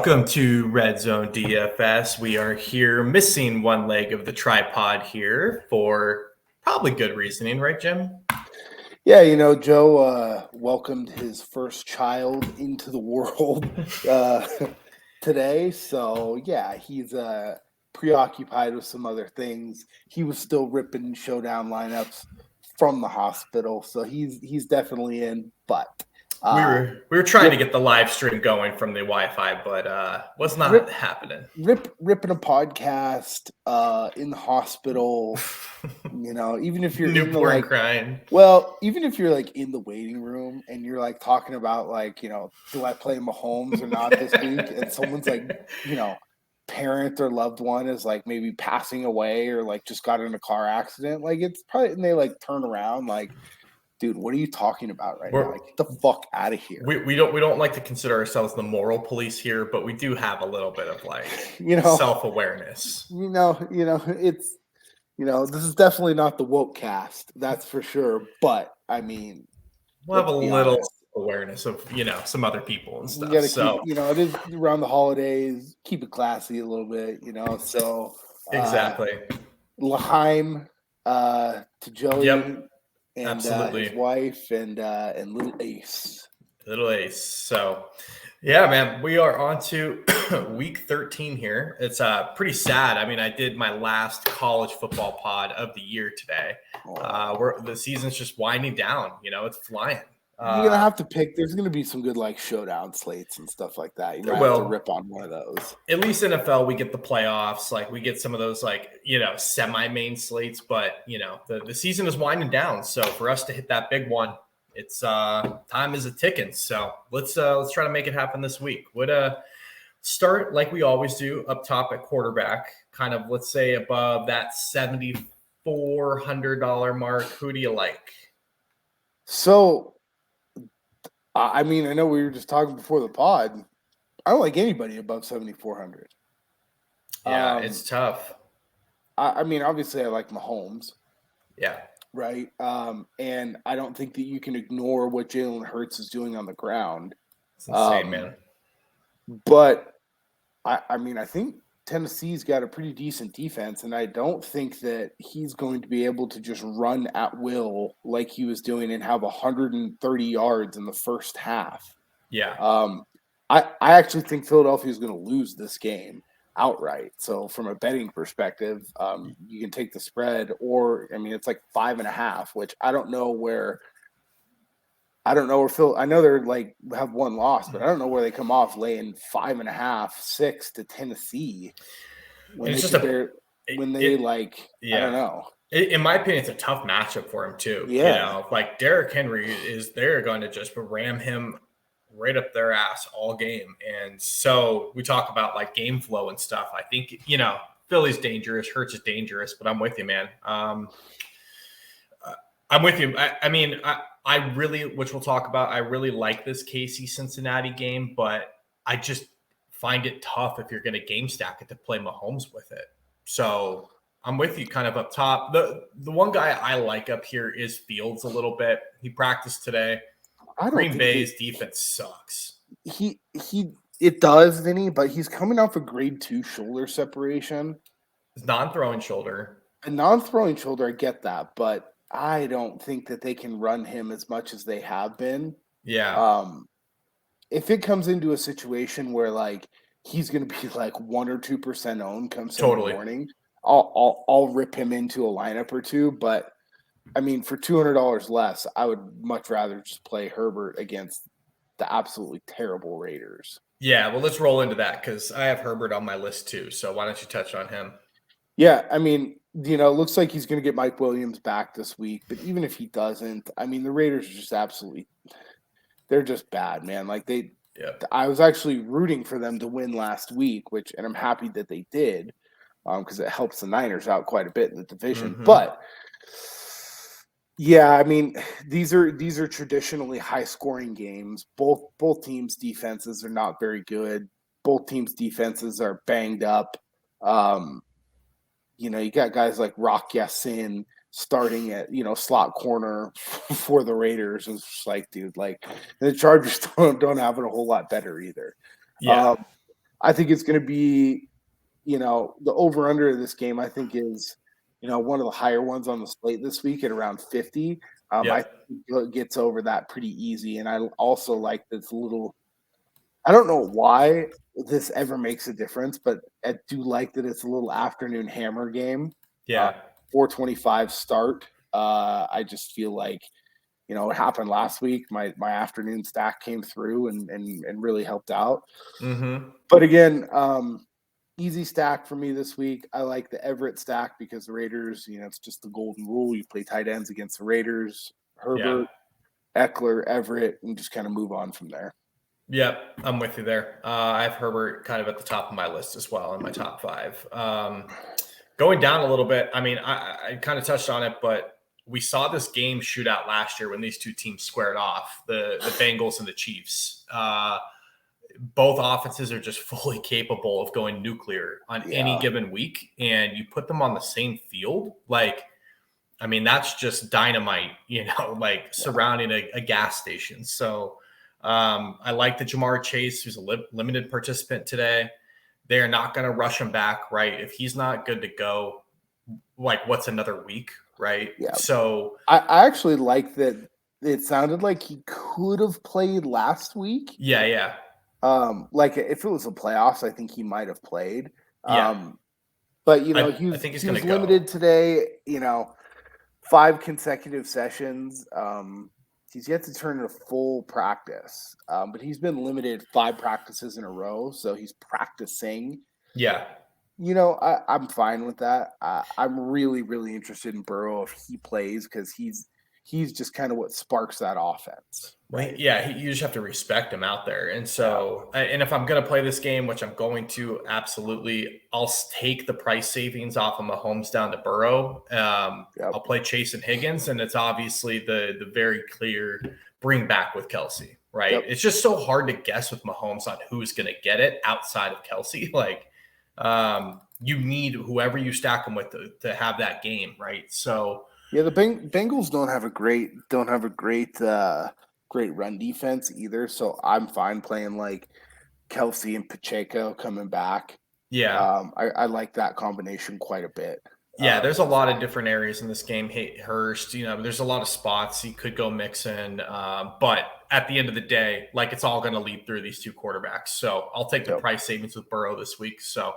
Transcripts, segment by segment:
Welcome to Red Zone DFS. We are here missing one leg of the tripod here for probably good reasoning, right, Jim? Yeah, Joe welcomed his first child into the world today. So, yeah, he's preoccupied with some other things. He was still ripping showdown lineups from the hospital. So he's definitely in, but we were trying to get the live stream going from the Wi-Fi, but was not happening. Ripping a podcast in the hospital. Even if you're newborn crying. Well, even if you're like in the waiting room and you're like talking about like, do I play Mahomes or not this week? And someone's like, parent or loved one is like maybe passing away or like just got in a car accident. Like it's probably, and they like turn around like, dude, what are you talking about right now? Like, get the fuck out of here. We don't like to consider ourselves the moral police here, but we do have a little bit of like, self-awareness. It's, this is definitely not the woke cast, that's for sure. But I mean, we'll have a little awareness of, some other people and stuff. You gotta keep, it is around the holidays, keep it classy a little bit, so. Exactly. L'chaim to Joey. Yep. And absolutely. His wife and little Ace. Little Ace. So, yeah, man, we are on to week 13 here. It's pretty sad. I mean, I did my last college football pod of the year today. The season's just winding down. It's flying. You're gonna have to pick. There's gonna be some good like showdown slates and stuff like that. You might have to rip on one of those. At least NFL, we get the playoffs. Like we get some of those like semi-main slates. But the season is winding down. So for us to hit that big one, it's time is a ticking. So let's try to make it happen this week. Would start like we always do up top at quarterback, kind of let's say above that $7,400 mark. Who do you like? So. I mean, I know we were just talking before the pod. I don't like anybody above 7,400. Yeah, it's tough. I mean, obviously, I like Mahomes. Yeah. Right. And I don't think that you can ignore what Jalen Hurts is doing on the ground. It's insane, man. But I mean, I think Tennessee's got a pretty decent defense, and I don't think that he's going to be able to just run at will like he was doing and have 130 yards in the first half. Yeah. I actually think Philadelphia is going to lose this game outright. So from a betting perspective, you can take the spread, or I mean, it's like 5.5, which I don't know where Phil. I know they're like have one loss, but I don't know where they come off laying 5.5, 6 to Tennessee. I don't know. In my opinion, it's a tough matchup for him too. Yeah. Like Derrick Henry they're going to just ram him right up their ass all game. And so we talk about like game flow and stuff. I think, Philly's dangerous, Hurts is dangerous, but I'm with you, man. I'm with you. I mean, I really, which we'll talk about, I really like this KC-Cincinnati game, but I just find it tough if you're going to game stack it to play Mahomes with it. So I'm with you kind of up top. The one guy I like up here is Fields a little bit. He practiced today. Green Bay's defense sucks. It does, Vinnie, but he's coming off a grade 2 shoulder separation. It's non-throwing shoulder. A non-throwing shoulder, I get that, but I don't think that they can run him as much as they have been. Yeah. If it comes into a situation where like he's going to be like 1 or 2% owned come Sunday morning, I'll rip him into a lineup or two. But I mean, for $200 less, I would much rather just play Herbert against the absolutely terrible Raiders. Yeah, well, let's roll into that because I have Herbert on my list too. So why don't you touch on him? Yeah, I mean, it looks like he's going to get Mike Williams back this week. But even if he doesn't, I mean, the Raiders are just they're just bad, man. Like I was actually rooting for them to win last week, and I'm happy that they did because it helps the Niners out quite a bit in the division. Mm-hmm. But yeah, I mean, these are traditionally high-scoring games. Both teams' defenses are not very good. Both teams' defenses are banged up. You got guys like Rock Yassin starting at, slot corner for the Raiders. It's just like, dude, like the Chargers don't have it a whole lot better either. Yeah. I think it's going to be, the over under of this game, I think is, one of the higher ones on the slate this week at around 50. I Yep. think it gets over that pretty easy. And I also like this little, I don't know why this ever makes a difference, but I do like that it's a little afternoon hammer game. Yeah. 4:25 start. I just feel like, it happened last week. My afternoon stack came through and really helped out. Mm-hmm. But again, easy stack for me this week. I like the Everett stack because the Raiders, it's just the golden rule. You play tight ends against the Raiders, Yeah. Herbert, Eckler, Everett, and just kind of move on from there. Yep, I'm with you there. I have Herbert kind of at the top of my list as well in my top 5. Going down a little bit, I mean, I kind of touched on it, but we saw this game shootout last year when these two teams squared off, the Bengals and the Chiefs. Both offenses are just fully capable of going nuclear on any given week, and you put them on the same field, I mean, that's just dynamite, surrounding a gas station. So I like the Jamar Chase, who's a limited participant today. They're not going to rush him back, right? If he's not good to go, what's another week, right? Yeah. So I actually like that. It sounded like he could have played last week. Yeah. Like if it was the playoffs, I think he might have played. Yeah. But I he think he's was going to limited today. 5 consecutive sessions. He's yet to turn into full practice, but he's been limited 5 practices in a row, so he's practicing. Yeah. I'm fine with that. I'm really, really interested in Burrow if he plays because he's just kind of what sparks that offense. Right? Yeah, you just have to respect him out there. And so, and if I'm going to play this game, which I'm going to, absolutely, I'll take the price savings off of Mahomes down to Burrow. I'll play Chase and Higgins, and it's obviously the very clear bring back with Kelsey, right? Yep. It's just so hard to guess with Mahomes on who's going to get it outside of Kelsey. You need whoever you stack them with to have that game, right? So yeah, the Bengals don't have a great great run defense either. So I'm fine playing like Kelsey and Pacheco coming back. Yeah. I like that combination quite a bit. Yeah, there's a lot of different areas in this game. Hurst, there's a lot of spots he could go mix in. But at the end of the day, it's all going to lead through these two quarterbacks. So I'll take the price savings with Burrow this week. So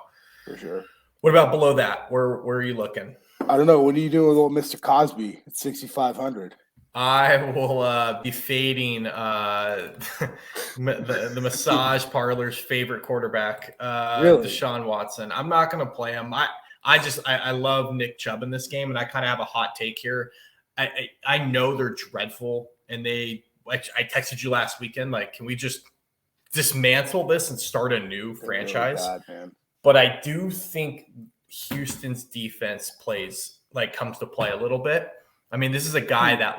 for sure. What about below that? Where are you looking? I don't know. What are you doing with old Mr. Cosby at 6,500? I will be fading the massage parlor's favorite quarterback, Really? Deshaun Watson. I'm not going to play him. I love Nick Chubb in this game, and I kind of have a hot take here. I know they're dreadful, and I texted you last weekend, can we just dismantle this and start a new franchise? Really bad, man. But I do think Houston's defense comes to play a little bit. I mean, this is a guy that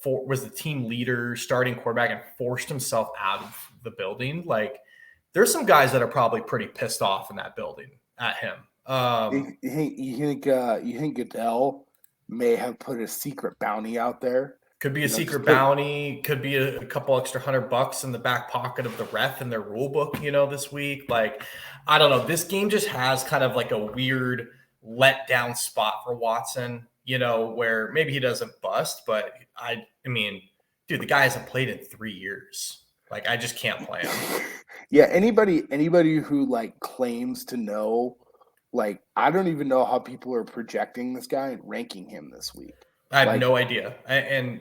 was the team leader, starting quarterback, and forced himself out of the building. There's some guys that are probably pretty pissed off in that building at him. You think Goodell may have put a secret bounty out there? Could be a secret bounty. Could be a couple extra $100 in the back pocket of the ref in their rule book, this week. I don't know. This game just has kind of a weird letdown spot for Watson, where maybe he doesn't bust, but I mean, dude, the guy hasn't played in 3 years. I just can't play him. Yeah, anybody who claims to know, I don't even know how people are projecting this guy and ranking him this week. I have no idea. And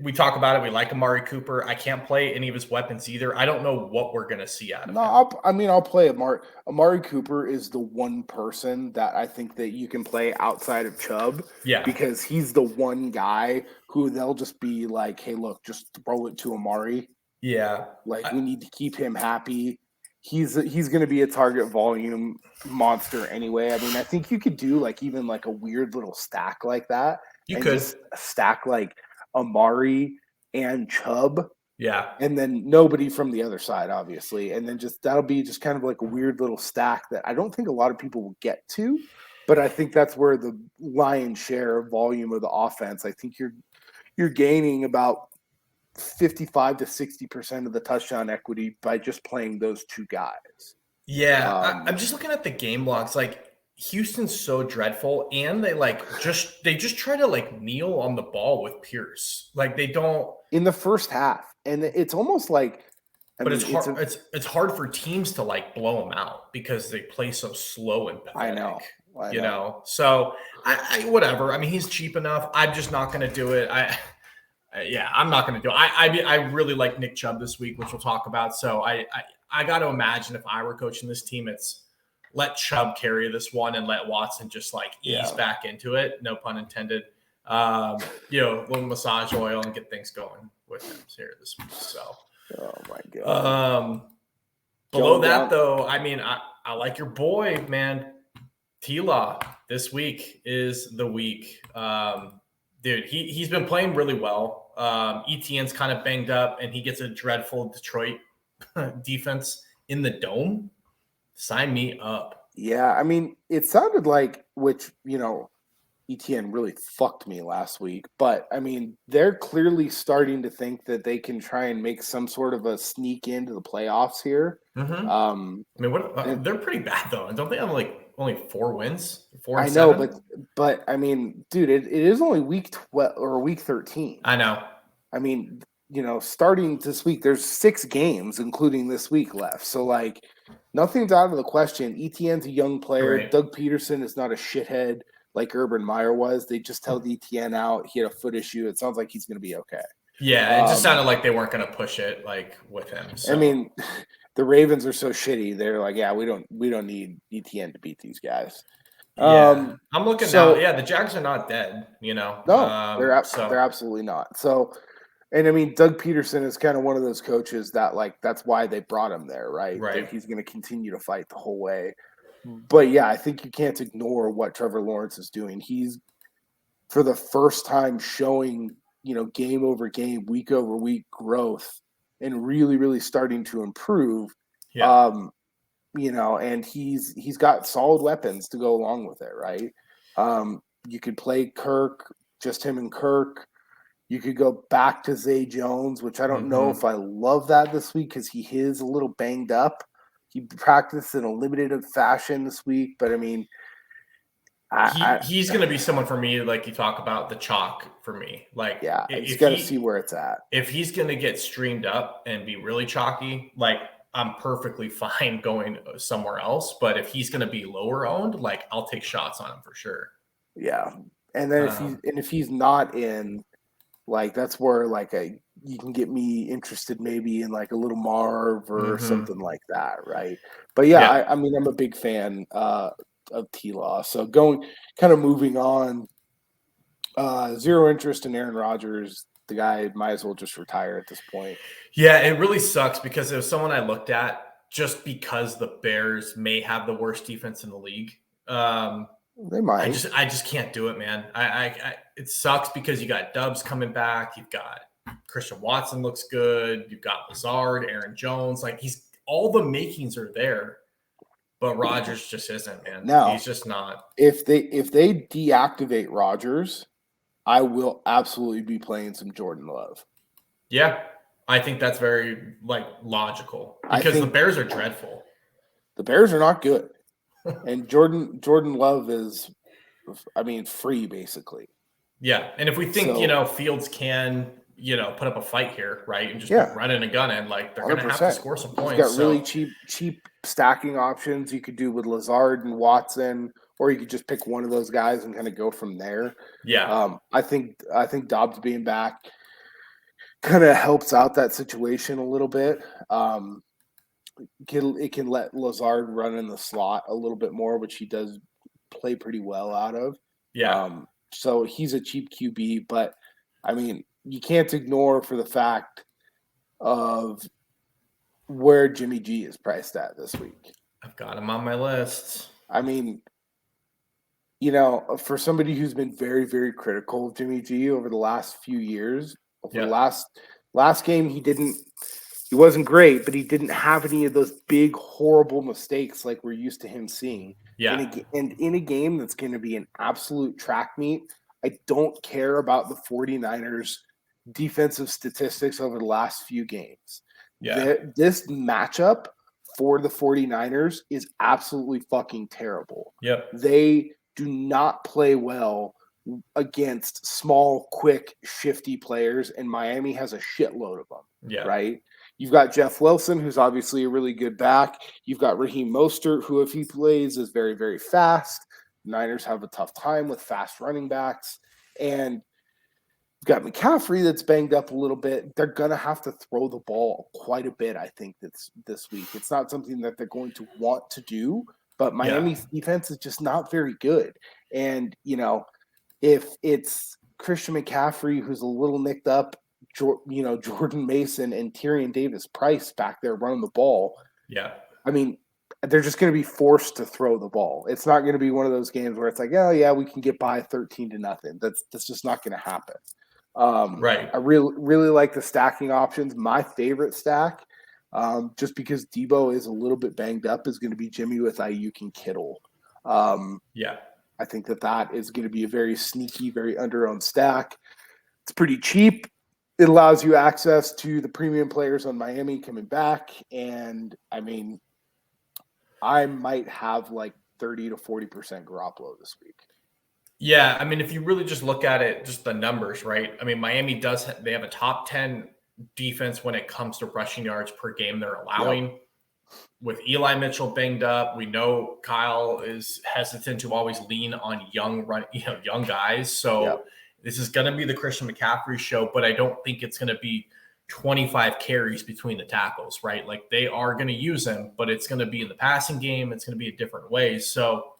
we talk about it. We like Amari Cooper. I can't play any of his weapons either. I don't know what we're going to see out of him. I'll play Amari. Amari Cooper is the one person that I think that you can play outside of Chubb. Yeah. Because he's the one guy who they'll just be like, hey, look, just throw it to Amari. Yeah. We need to keep him happy. He's going to be a target volume monster anyway. I mean, I think you could do even a weird little stack like that. You could just stack Amari and Chubb. Yeah. And then nobody from the other side, obviously. And then that'll be just kind of a weird little stack that I don't think a lot of people will get to. But I think that's where the lion's share of volume of the offense, I think you're gaining about 55 to 60% of the touchdown equity by just playing those two guys. Yeah, I'm just looking at the game logs. Like Houston's so dreadful, and they just try to like kneel on the ball with Pierce. Like they don't in the first half, and it's almost like. It's hard. It's hard for teams to like blow them out because they play so slow and pathetic. I know. So I whatever. I mean, he's cheap enough. I'm just not going to do it. I'm not going to do it. I really like Nick Chubb this week, which we'll talk about. So I got to imagine if I were coaching this team, it's let Chubb carry this one and let Watson just like ease back into it. No pun intended. A little massage oil and get things going with him here this week. So. Oh my god. Below that though, I mean, I like your boy, man. T-Law this week is the week. Dude, he's been playing really well. ETN's kind of banged up, and he gets a dreadful Detroit defense in the dome. Sign me up. Yeah, I mean, it sounded like, which, ETN really fucked me last week, but I mean, they're clearly starting to think that they can try and make some sort of a sneak into the playoffs here. Mm-hmm. I mean, they're pretty bad though, and don't they have like only 4 wins? 4 and 7? I know, but I mean, dude, it is only week 12 or week 13. I know. I mean, starting this week, there's 6 games, including this week left. So like, nothing's out of the question. ETN's a young player. Right. Doug Peterson is not a shithead like Urban Meyer was. They just held ETN out. He had a foot issue. It sounds like he's going to be okay. Yeah, it just sounded like they weren't going to push it like with him. So. I mean, the Ravens are so shitty. They're like, yeah, we don't need ETN to beat these guys. Yeah, I'm looking now. Yeah, the Jags are not dead. No, they're absolutely not. So, and I mean, Doug Peterson is kind of one of those coaches that like that's why they brought him there, right? Right. He's going to continue to fight the whole way. But yeah, I think you can't ignore what Trevor Lawrence is doing. He's for the first time showing, game over game, week over week growth and really, really starting to improve. Yeah. And he's got solid weapons to go along with it, right? You could play Kirk, just him and Kirk. You could go back to Zay Jones, which I don't know if I love that this week because he is a little banged up. He practiced in a limited fashion this week, but I mean, he's going to be someone for me, like you talk about the chalk for me. Like, yeah, I just got to see where it's at. If he's going to get streamed up and be really chalky, like I'm perfectly fine going somewhere else. But if he's going to be lower owned, like I'll take shots on him for sure. Yeah, and then if he's not in, like that's where like you can get me interested maybe in like a little Marv or something like that, right? But yeah. I mean I'm a big fan of T-Law. So moving on, zero interest in Aaron Rodgers. The guy might as well just retire at this point. Yeah, it really sucks because it was someone I looked at just because the Bears may have the worst defense in the league. They might. I just can't do it, man. It sucks because you got Dubs coming back. You've got Christian Watson looks good. You've got Lazard, Aaron Jones. Like all the makings are there, but Rodgers just isn't, man. No, he's just not. If they deactivate Rodgers, I will absolutely be playing some Jordan Love. Yeah, I think that's very logical because the Bears are dreadful. The Bears are not good. And Jordan Love is, I mean, free basically. Yeah, and if we think Fields can put up a fight here, right, and just run in a gun and they're going to have to score some points. He's got really cheap stacking options you could do with Lazard and Watson, or you could just pick one of those guys and kind of go from there. Yeah, I think Dobbs being back kind of helps out that situation a little bit. It can let Lazard run in the slot a little bit more, which he does play pretty well out of. Yeah. So he's a cheap QB, but I mean, you can't ignore for the fact of where Jimmy G is priced at this week. I've got him on my list. I mean, for somebody who's been very, very critical of Jimmy G over the last few years, the last game he wasn't great, but he didn't have any of those big, horrible mistakes like we're used to him seeing. Yeah. And in a game that's going to be an absolute track meet, I don't care about the 49ers defensive statistics over the last few games. Yeah. This matchup for the 49ers is absolutely fucking terrible. Yep. They do not play well against small, quick, shifty players, and Miami has a shitload of them. Yeah. Right? You've got Jeff Wilson, who's obviously a really good back. You've got Raheem Mostert, who, if he plays, is very, very fast. Niners have a tough time with fast running backs. And you've got McCaffrey that's banged up a little bit. They're going to have to throw the ball quite a bit, I think, this week. It's not something that they're going to want to do, but Miami's defense is just not very good. And, if it's Christian McCaffrey, who's a little nicked up, Jordan Mason and Tyrion Davis-Price back there running the ball. Yeah. I mean, they're just going to be forced to throw the ball. It's not going to be one of those games where it's like, oh yeah, we can get by 13-0. That's just not going to happen. Right. I really like the stacking options. My favorite stack, just because Debo is a little bit banged up, is going to be Jimmy with Ayuk and Kittle. I think that is going to be a very sneaky, very under-owned stack. It's pretty cheap. It allows you access to the premium players on Miami coming back. And, I mean, I might have like 30 to 40% Garoppolo this week. Yeah, I mean, if you really just look at it, just the numbers, right? I mean, Miami they have a top 10 defense when it comes to rushing yards per game they're allowing. Yep. With Eli Mitchell banged up, we know Kyle is hesitant to always lean on young guys. So This is going to be the Christian McCaffrey show, but I don't think it's going to be 25 carries between the tackles, right? Like they are going to use him, but it's going to be in the passing game. It's going to be in different ways. So,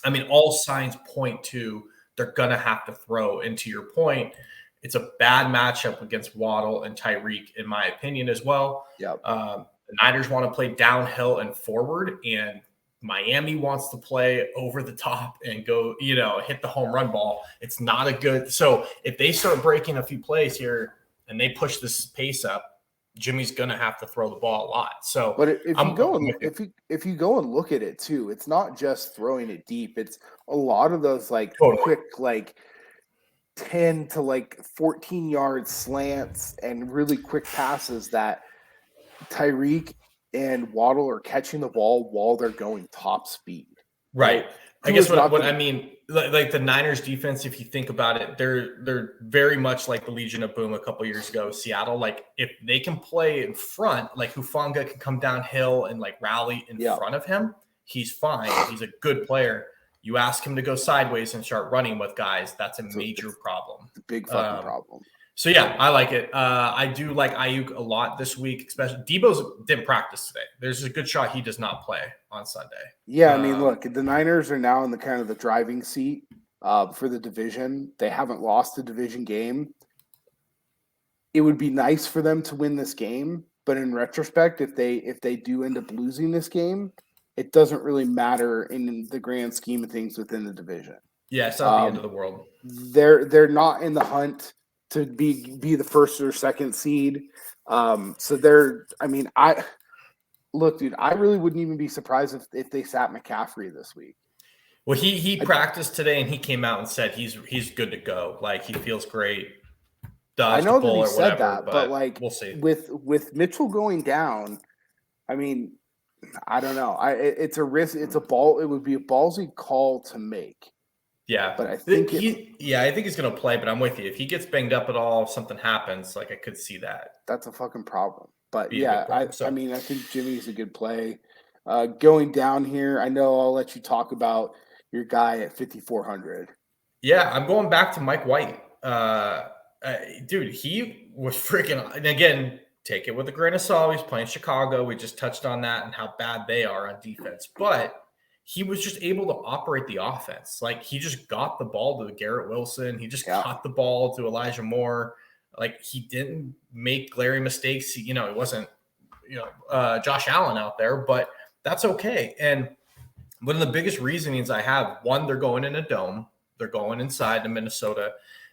I mean, all signs point to they're going to have to throw. And to your point, it's a bad matchup against Waddle and Tyreek, in my opinion, as well. The Niners want to play downhill and forward, and Miami wants to play over the top and go, hit the home run ball. It's not a good. So if they start breaking a few plays here and they push this pace up, Jimmy's going to have to throw the ball a lot. So, but if you go and look at it too, it's not just throwing it deep. It's a lot of those quick 10 to 14 yard slants and really quick passes that Tyreek and Waddle are catching the ball while they're going top speed. Right. I guess what I mean, like the Niners defense, if you think about it, they're very much like the Legion of Boom a couple years ago, Seattle. Like if they can play in front, like Hufanga can come downhill and rally in front of him, he's fine. He's a good player. You ask him to go sideways and start running with guys, that's a major problem. It's a big fucking problem. So, I like it. I do like Ayuk a lot this week, especially Debo's didn't practice today. There's a good shot he does not play on Sunday. Yeah, I mean, look, the Niners are now in the kind of the driving seat for the division. They haven't lost a division game. It would be nice for them to win this game, but in retrospect, if they do end up losing this game, it doesn't really matter in the grand scheme of things within the division. Yeah, it's not the end of the world. They're not in the hunt to be the first or second seed. So dude, I really wouldn't even be surprised if they sat McCaffrey this week. Well, he practiced today and he came out and said he's good to go. Like he feels great. I know that he said that, but we'll see. With Mitchell going down, I mean, I don't know. It's a risk. It's a ball. It would be a ballsy call to make. Yeah, but I think I think he's going to play. But I'm with you. If he gets banged up at all, if something happens, I could see that. That's a fucking problem. But I think Jimmy's a good play. Going down here, I know I'll let you talk about your guy at 5,400. Yeah, I'm going back to Mike White. Dude, he was freaking. And again, take it with a grain of salt. He's playing Chicago. We just touched on that and how bad they are on defense, but he was just able to operate the offense. Like he just got the ball to Garrett Wilson. He just got the ball to Elijah Moore. Like he didn't make glaring mistakes. It wasn't, Josh Allen out there, but that's okay. And one of the biggest reasonings I have, one, they're going in a dome. They're going inside to Minnesota.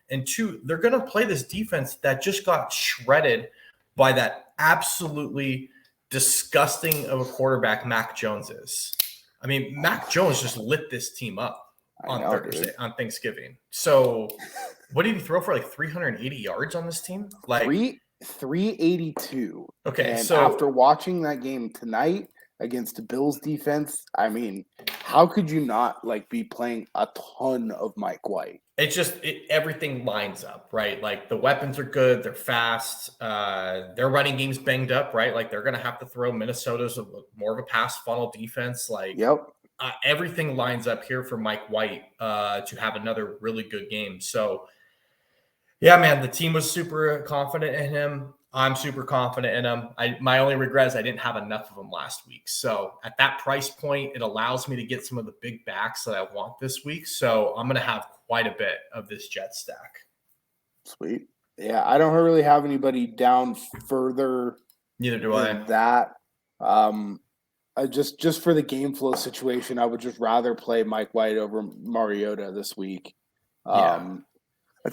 And two, they're going to play this defense that just got shredded by that absolutely disgusting of a quarterback Mac Jones is. I mean, Mac Jones just lit this team up on Thanksgiving. So What did he throw for, like 380 yards on this team? Like 382. Okay, and so after watching that game tonight against the Bills defense, I mean, how could you not like be playing a ton of Mike White? it's just everything lines up, right? Like the weapons are good, they're fast, their running game's banged up, right? Like they're going to have to throw Minnesota's more of a pass funnel defense. Like Yep. everything lines up here for Mike White to have another really good game. So, yeah, man, the team was super confident in him. I'm super confident in him. My only regret is I didn't have enough of him last week. So at that price point, it allows me to get some of the big backs that I want this week. So I'm going to have quite a bit of this Jet stack. Sweet. Yeah, I don't really have anybody down further. Neither do than I. that. I just for the game flow situation, I would just rather play Mike White over Mariota this week. Yeah. I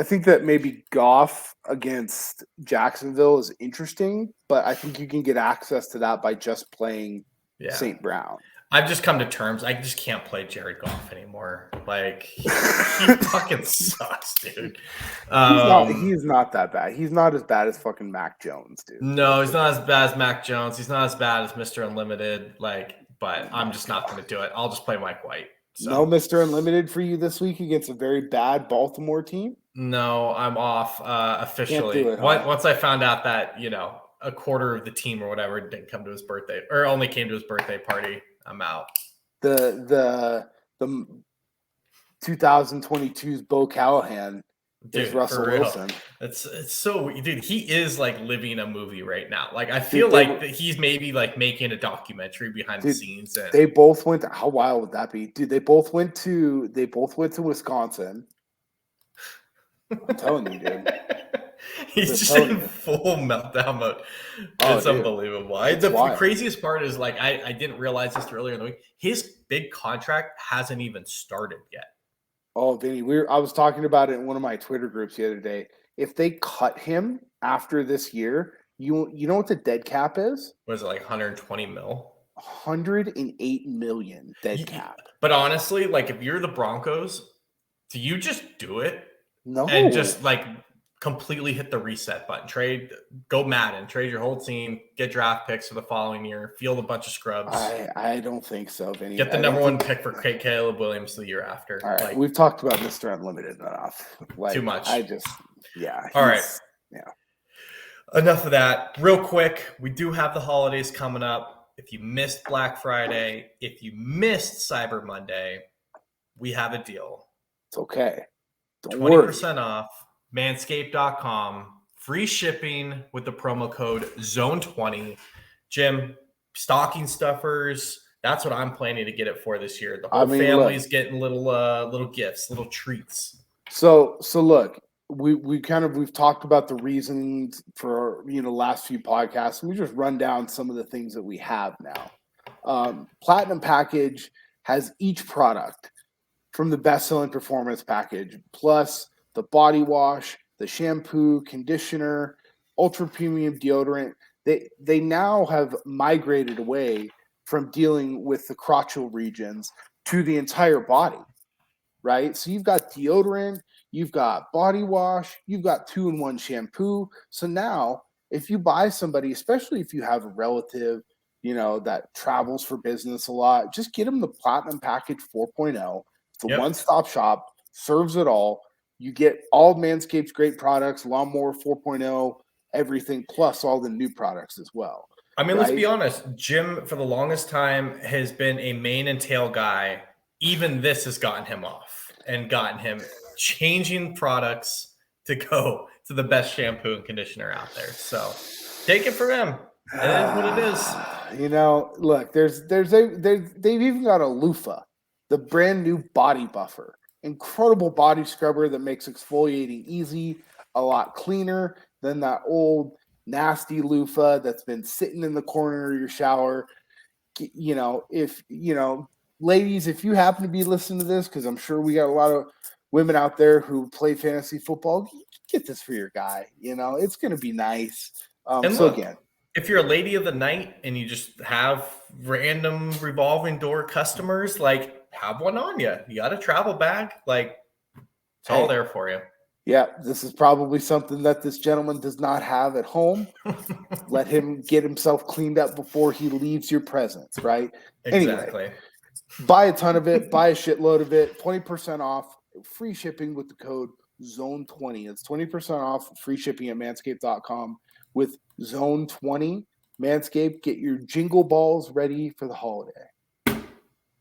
think that maybe Goff against Jacksonville is interesting, but I think you can get access to that by just playing St. Brown. I've just come to terms. I just can't play Jared Goff anymore. Like he fucking sucks, dude. He's not that bad. He's not as bad as fucking Mac Jones, dude. No, he's not as bad as Mac Jones. He's not as bad as Mr. Unlimited. But I'm just not going to do it. I'll just play Mike White. So. No Mr. Unlimited for you this week against a very bad Baltimore team? No, I'm off officially. Can't do it, Once I found out that, a quarter of the team or whatever didn't come to his birthday or only came to his birthday party, I'm out. The 2022's Bo Callahan is Russell Wilson. It's so, dude, he is like living a movie right now. Like I feel like he's maybe like making a documentary behind the scenes. And they both went to, how wild would that be? Dude, they both went to Wisconsin. I'm telling you, dude. He's just in full meltdown mode. It's unbelievable. The craziest part is like I didn't realize this earlier in the week. His big contract hasn't even started yet. Oh, Vinnie, I was talking about it in one of my Twitter groups the other day. If they cut him after this year, you know what the dead cap is? Was it like 120 mil? 108 million dead cap. But honestly, like if you're the Broncos, do you just do it? No. And just like completely hit the reset button. Go Madden, trade your whole team, get draft picks for the following year, field a bunch of scrubs. I don't think so, Vinny. Get the number one pick for Caleb Williams the year after. All right, we've talked about Mr. Unlimited enough. Too much. All right. Yeah. Enough of that. Real quick, we do have the holidays coming up. If you missed Black Friday, if you missed Cyber Monday, we have a deal. It's okay. Don't 20% off. Manscaped.com, free shipping with the promo code ZONE20. Jim, stocking stuffers, that's what I'm planning to get it for this year. The whole family's getting little gifts, little treats. So look, we've talked about the reasons for last few podcasts, and we just run down some of the things that we have now. Platinum package has each product from the best-selling performance package, plus the body wash, the shampoo, conditioner, ultra premium deodorant. They now have migrated away from dealing with the crotchal regions to the entire body, right? So you've got deodorant, you've got body wash, you've got 2-in-1 shampoo. So now if you buy somebody, especially if you have a relative, that travels for business a lot, just get them the Platinum Package 4.0. It's a one-stop shop, serves it all. You get all Manscaped's great products, Lawnmower 4.0, everything, plus all the new products as well. I mean, let's be honest. Jim, for the longest time, has been a mane and tail guy. Even this has gotten him off and gotten him changing products to go to the best shampoo and conditioner out there. So take it from him. It is what it is. Look, they've even got a loofah, the brand new body buffer. Incredible body scrubber that makes exfoliating easy, a lot cleaner than that old nasty loofah that's been sitting in the corner of your shower. Ladies, if you happen to be listening to this, because I'm sure we got a lot of women out there who play fantasy football, get this for your guy. It's going to be nice. If you're a lady of the night and you just have random revolving door customers, like, have one on you. You got a travel bag, like, It's all there for you. Yeah, this is probably something that this gentleman does not have at home. Let him get himself cleaned up before he leaves your presence, right? Exactly. Anyway, buy a ton of it, buy a shitload of it, 20% off, free shipping with the code ZONE20. It's 20% off, free shipping at manscaped.com with ZONE20. Manscaped, get your jingle balls ready for the holiday.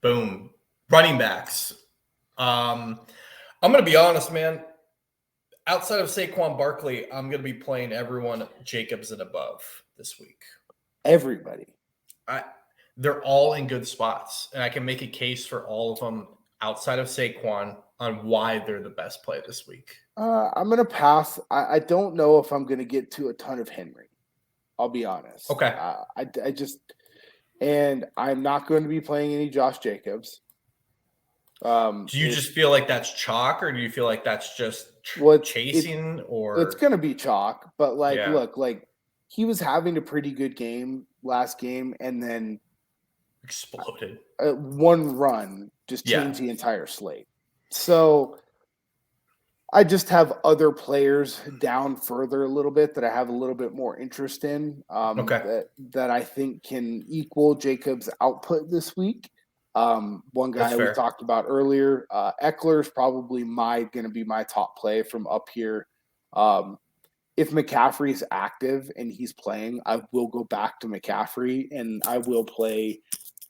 Boom. Running backs. I'm going to be honest, man. Outside of Saquon Barkley, I'm going to be playing everyone Jacobs and above this week. Everybody. They're all in good spots, and I can make a case for all of them outside of Saquon on why they're the best play this week. I'm going to pass. I don't know if I'm going to get to a ton of Henry. I'll be honest. Okay. I just – and I'm not going to be playing any Josh Jacobs. Do you just feel like that's chalk, or do you feel like that's just chasing? Or it's going to be chalk, but look, he was having a pretty good game last game, and then exploded. One run just changed the entire slate. So I just have other players down further a little bit that I have a little bit more interest in. That I think can equal Jacobs' output this week. One guy we talked about earlier, Eckler is probably going to be my top play from up here. If McCaffrey's active and he's playing, I will go back to McCaffrey and I will play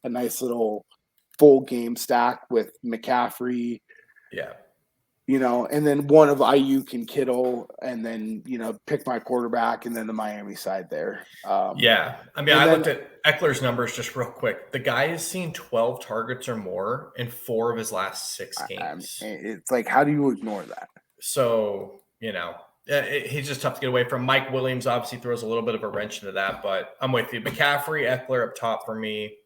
a nice little full game stack with McCaffrey. Yeah. And then one of Ayuk and Kittle, and then, pick my quarterback and then the Miami side there. I looked at Eckler's numbers just real quick. The guy has seen 12 targets or more in 4 of his last 6 games. It's like, how do you ignore that? So, he's just tough to get away from. Mike Williams obviously throws a little bit of a wrench into that, but I'm with you. McCaffrey, Eckler up top for me.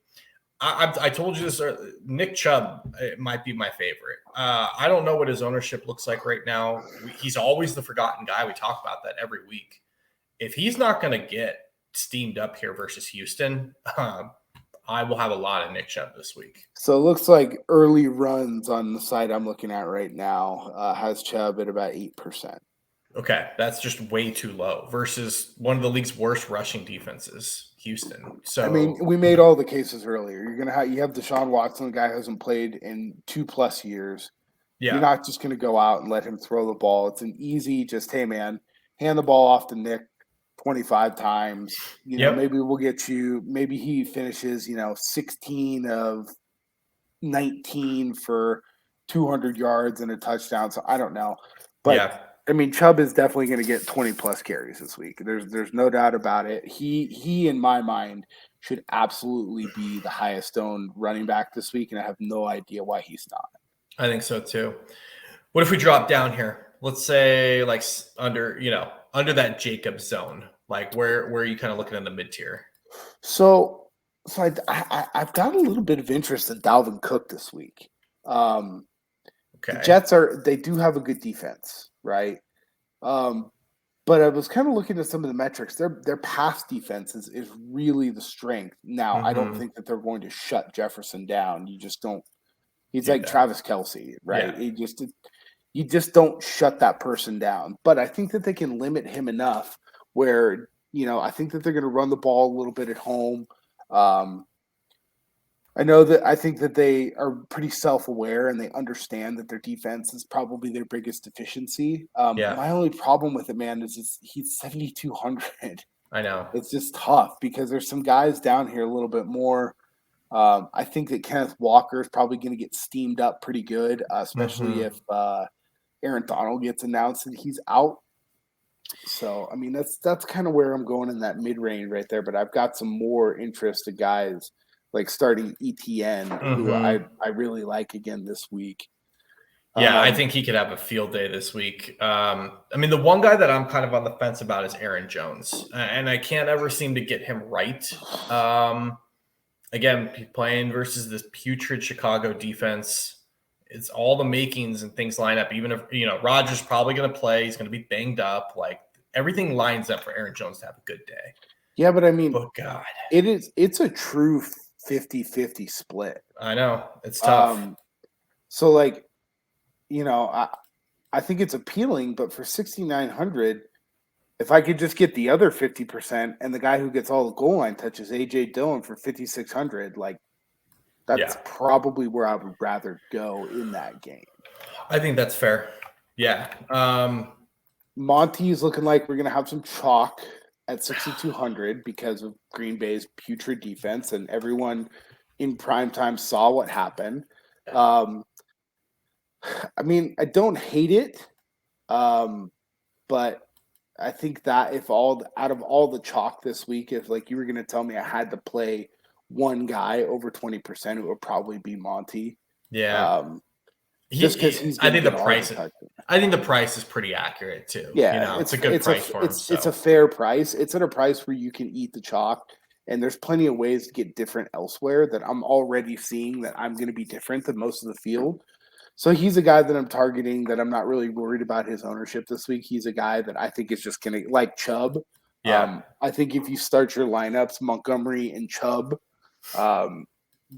I told you this. Nick Chubb might be my favorite. I don't know what his ownership looks like right now. He's always the forgotten guy. We talk about that every week. If he's not going to get steamed up here versus Houston, I will have a lot of Nick Chubb this week. So it looks like early runs on the site I'm looking at right now has Chubb at about 8%. Okay, that's just way too low versus one of the league's worst rushing defenses, Houston. So we made all the cases earlier. You have Deshaun Watson, the guy who hasn't played in 2+ years. Yeah. You're not just going to go out and let him throw the ball. It's an easy, just, hey man, hand the ball off to Nick 25 times. Maybe we'll get you. Maybe he finishes, 16 of 19 for 200 yards and a touchdown. So I don't know, but. Chubb is definitely going to get 20+ carries this week. There's no doubt about it. He in my mind should absolutely be the highest owned running back this week, and I have no idea why he's not. I think so too. What if we drop down here? Let's say like under that Jacob zone. Like where are you kind of looking in the mid tier? So I've got a little bit of interest in Dalvin Cook this week. The Jets they do have a good defense, right? But I was kind of looking at some of the metrics. Their pass defense is really the strength. Now, I don't think that they're going to shut Jefferson down. You just don't. He's like Travis Kelce, right? Yeah. You just don't shut that person down. But I think that they can limit him enough where, I think that they're going to run the ball a little bit at home. I think that they are pretty self-aware and they understand that their defense is probably their biggest deficiency. My only problem with it, man, is he's 7,200. I know. It's just tough because there's some guys down here a little bit more. I think that Kenneth Walker is probably going to get steamed up pretty good, especially if Aaron Donald gets announced and he's out. So, that's kind of where I'm going in that mid-range right there. But I've got some more interested guys like starting ETN, who I really like again this week. Yeah, I think he could have a field day this week. The one guy that I'm kind of on the fence about is Aaron Jones, and I can't ever seem to get him right. Again, playing versus this putrid Chicago defense, it's all the makings and things line up. Even if Rodgers probably going to play, he's going to be banged up. Like everything lines up for Aaron Jones to have a good day. Yeah, but oh God, it's a true 50-50 split. I know. It's tough. So I think it's appealing, but for 6,900, if I could just get the other 50% and the guy who gets all the goal line touches, AJ Dillon, for 5,600, like that's probably where I would rather go in that game. I think that's fair. Yeah. Monty's looking like we're going to have some chalk at 6,200 because of Green Bay's putrid defense, and everyone in primetime saw what happened. I mean, I don't hate it, but I think that out of all the chalk this week, if like you were going to tell me I had to play one guy over 20%, it would probably be Monty. Yeah. Just because he's going to get all the touches. I think the price is pretty accurate too. Yeah, it's a good price for him. It's a fair price. It's at a price where you can eat the chalk, and there's plenty of ways to get different elsewhere that I'm already seeing that I'm going to be different than most of the field. So he's a guy that I'm targeting that I'm not really worried about his ownership this week. He's a guy that I think is just going to, like Chubb. Yeah. I think if you start your lineups, Montgomery and Chubb,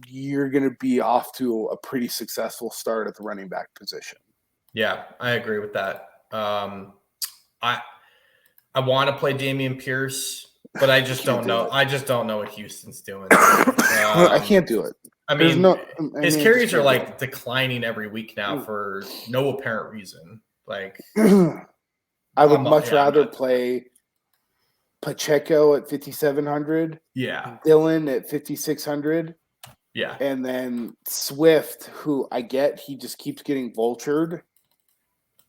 you're going to be off to a pretty successful start at the running back position. Yeah, I agree with that. I want to play Dameon Pierce, but I just don't know. I just don't know what Houston's doing. I can't do it. I mean, his carries are like declining every week now for no apparent reason. Like, I would much rather play Pacheco at 5,700. Yeah. Dillon at 5,600. Yeah. And then Swift, who I get, he just keeps getting vultured.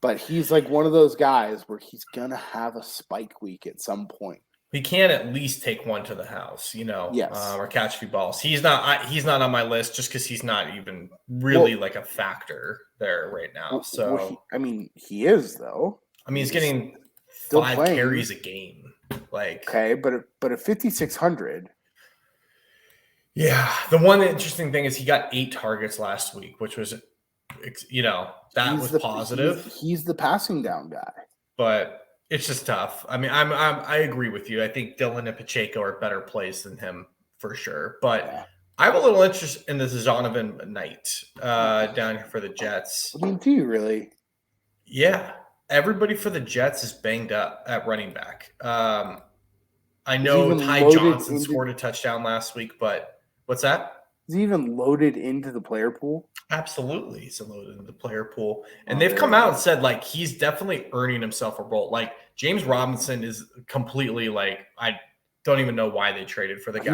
But he's like one of those guys where he's going to have a spike week at some point. He can at least take one to the house, yes. Or catch a few balls. He's not on my list just because he's not even really like a factor there right now. So he is though. I mean, he's getting 5 carries a game. Like, okay, but at 5,600. Yeah, the one interesting thing is he got 8 targets last week, which was, that was positive. He's the passing down guy, but it's just tough. I mean, I agree with you. I think Dillon and Pacheco are better plays than him for sure. But I have a little interest in this Zonovan Knight down here for the Jets. I mean, do you really? Yeah, everybody for the Jets is banged up at running back. I know Ty Johnson scored a touchdown last week, but what's that? Is he even loaded into the player pool? Absolutely, he's loaded into the player pool. And they've come out and said, like, he's definitely earning himself a role. Like, James Robinson is completely, like, I don't even know why they traded for the guy.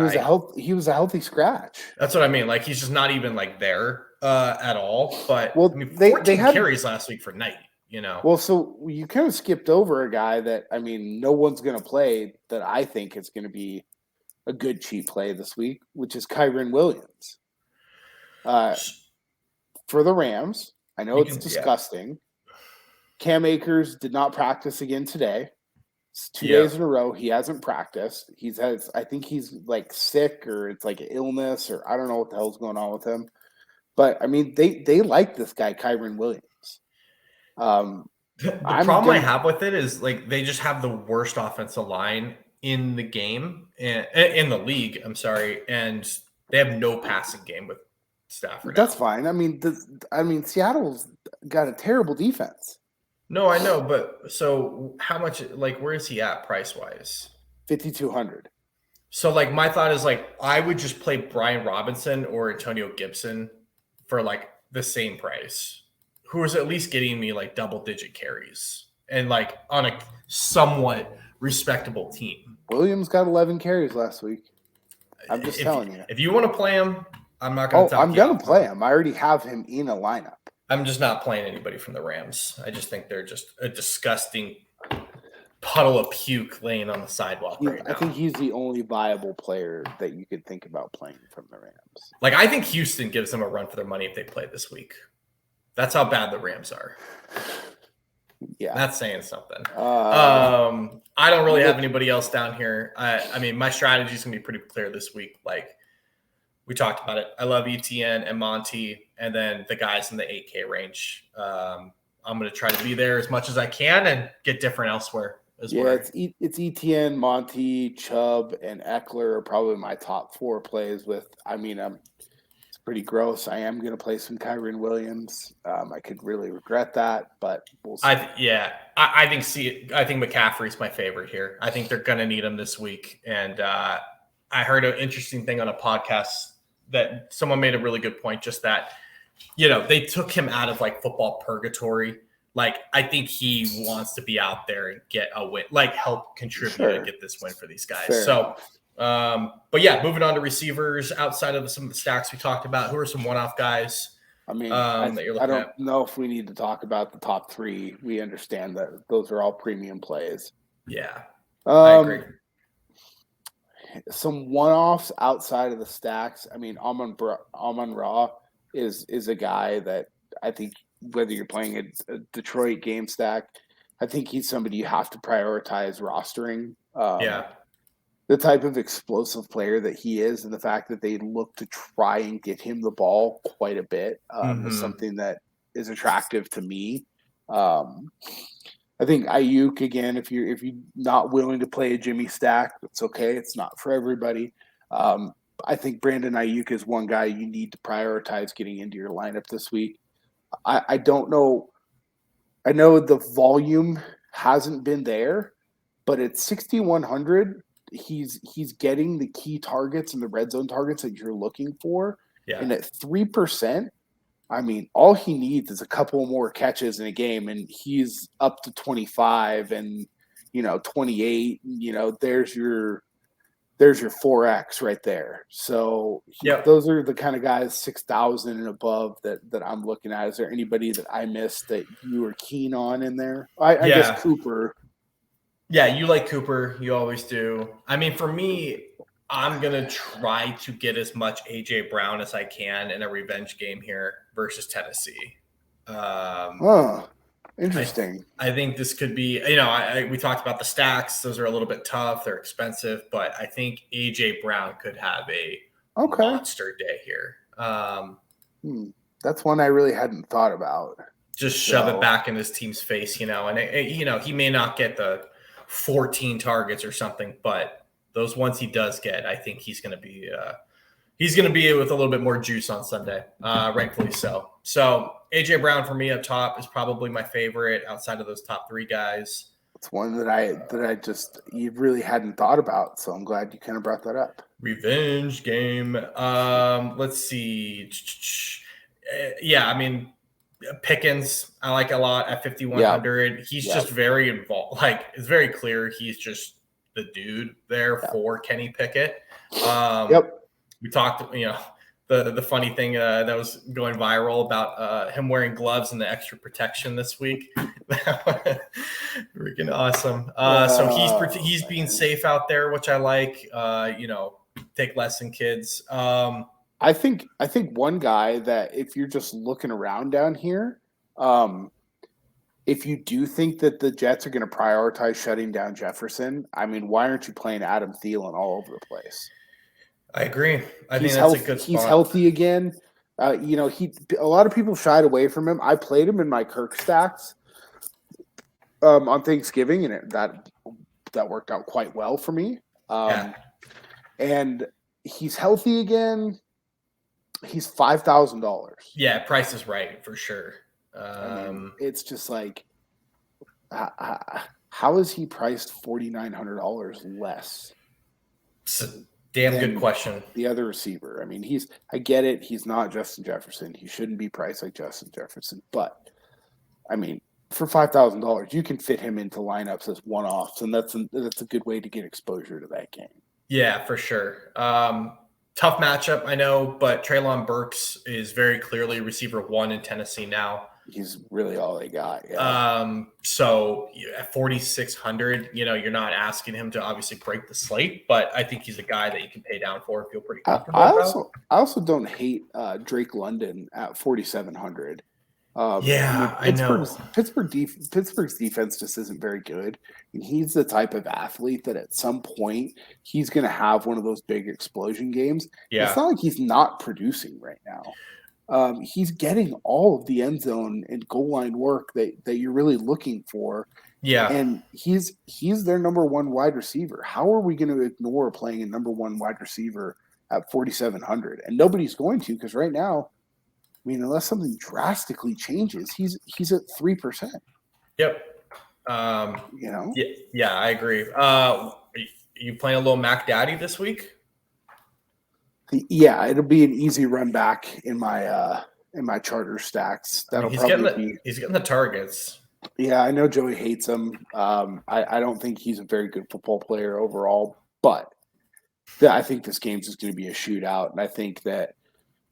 He was a healthy scratch. That's what I mean. Like, he's just not even, like, there at all. But, 14 carries last week for Knight, Well, so you kind of skipped over a guy that, no one's going to play that I think is going to be a good cheap play this week, which is Kyren Williams. For the Rams, I know it's disgusting. Yeah. Cam Akers did not practice again today. It's 2 days in a row. He hasn't practiced. I think he's like sick or it's like an illness or I don't know what the hell's going on with him. But they like this guy, Kyren Williams. The problem I have with it is like they just have the worst offensive line in the game, in the league. I'm sorry, and they have no passing game with Stafford. That's fine. Seattle's got a terrible defense. No, I know, but so how much? Like, where is he at price wise? 5,200. So, like, my thought is like I would just play Brian Robinson or Antonio Gibson for like the same price, who is at least getting me like double-digit carries and like on a somewhat respectable team. Williams got 11 carries last week. I'm just telling you. If you want to play him, I'm not going to I'm going to play him. I already have him in a lineup. I'm just not playing anybody from the Rams. I just think they're just a disgusting puddle of puke laying on the sidewalk right now. I think he's the only viable player that you could think about playing from the Rams. Like, I think Houston gives them a run for their money if they play this week. That's how bad the Rams are. Yeah. That's saying something. I don't really have anybody else down here. My strategy is going to be pretty clear this week. Like, we talked about it. I love ETN and Monty, and then the guys in the 8K range. I'm going to try to be there as much as I can and get different elsewhere as well. Yeah, it's ETN, Monty, Chubb, and Eckler are probably my top 4 plays with, it's pretty gross. I am going to play some Kyron Williams. I could really regret that, but we'll see. I think McCaffrey's my favorite here. I think they're going to need him this week. And I heard an interesting thing on a podcast that someone made a really good point, just that, they took him out of like football purgatory. Like, I think he wants to be out there and get a win, like help contribute and get this win for these guys. Fair enough. But yeah, moving on to receivers outside of some of the stacks we talked about, who are some one-off guys? I mean, that you're looking I don't know if we need to talk about the top three. We understand that those are all premium plays. Yeah, I agree. Some one-offs outside of the stacks. I mean, Amon-Ra is a guy that I think, whether you're playing a Detroit game stack, I think he's somebody you have to prioritize rostering. The type of explosive player that he is, and the fact that they look to try and get him the ball quite a bit is something that is attractive to me. I think Ayuk, again, if you're not willing to play a Jimmy stack, it's okay. It's not for everybody. I think Brandon Ayuk is one guy you need to prioritize getting into your lineup this week. I don't know. I know the volume hasn't been there, but at 6,100, he's getting the key targets and the red zone targets that you're looking for. Yeah. And at 3%, I mean, all he needs is a couple more catches in a game, and he's up to 25 and 28. There's your 4x right there. So those are the kind of guys 6,000 and above that I'm looking at. Is there anybody that I missed that you were keen on in there? I guess Cooper. Yeah, you like Cooper. You always do. I mean, for me, I'm going to try to get as much A.J. Brown as I can in a revenge game here versus Tennessee. Interesting. I think this could be, we talked about the stacks. Those are a little bit tough. They're expensive, but I think A.J. Brown could have a monster day here. That's one I really hadn't thought about. Just shove it back in his team's face, and he may not get the 14 targets or something, but those ones he does get, I think he's going to be with a little bit more juice on Sunday, rightfully so. So AJ Brown for me up top is probably my favorite outside of those top three guys. It's one that I just you really hadn't thought about, so I'm glad you kind of brought that up. Revenge game. Let's see. Yeah, I mean, Pickens, I like a lot at 5,100. He's just very involved. Like, it's very clear he's just the dude there for Kenny Pickett. We talked, the funny thing that was going viral about him wearing gloves and the extra protection this week. Freaking awesome. So he's being safe out there, which I like. Take lesson, kids. I think one guy that, if you're just looking around down here, if you do think that the Jets are going to prioritize shutting down Jefferson, I mean, why aren't you playing Adam Thielen all over the place? I agree. I think that's a good spot. He's healthy again. A lot of people shied away from him. I played him in my Kirk stacks on Thanksgiving, and that worked out quite well for me. And he's healthy again. He's $5,000. Yeah, price is right for sure. It's just like, how is he priced $4,900 less? It's a damn good question. The other receiver. I mean, I get it. He's not Justin Jefferson. He shouldn't be priced like Justin Jefferson. But, I mean, for $5,000, you can fit him into lineups as one-offs, and that's a good way to get exposure to that game. Yeah, for sure. Tough matchup, I know, but Treylon Burks is very clearly receiver one in Tennessee now. He's really all they got. Yeah. So at 4,600, you're not asking him to obviously break the slate, but I think he's a guy that you can pay down for and feel pretty comfortable about. I also don't hate Drake London at 4,700. I know. Pittsburgh's defense just isn't very good. And he's the type of athlete that at some point he's going to have one of those big explosion games. Yeah. It's not like he's not producing right now. He's getting all of the end zone and goal line work that you're really looking for. Yeah. And he's their number one wide receiver. How are we going to ignore playing a number one wide receiver at 4,700, and nobody's going to, because right now, I mean, unless something drastically changes, he's at 3%. Yep. Yeah, I agree. You playing a little Mac Daddy this week? Yeah, it'll be an easy run back in my charter stacks. That'll he's getting the targets. Yeah, I know Joey hates him. I don't think he's a very good football player overall, but I think this game's just going to be a shootout, and I think that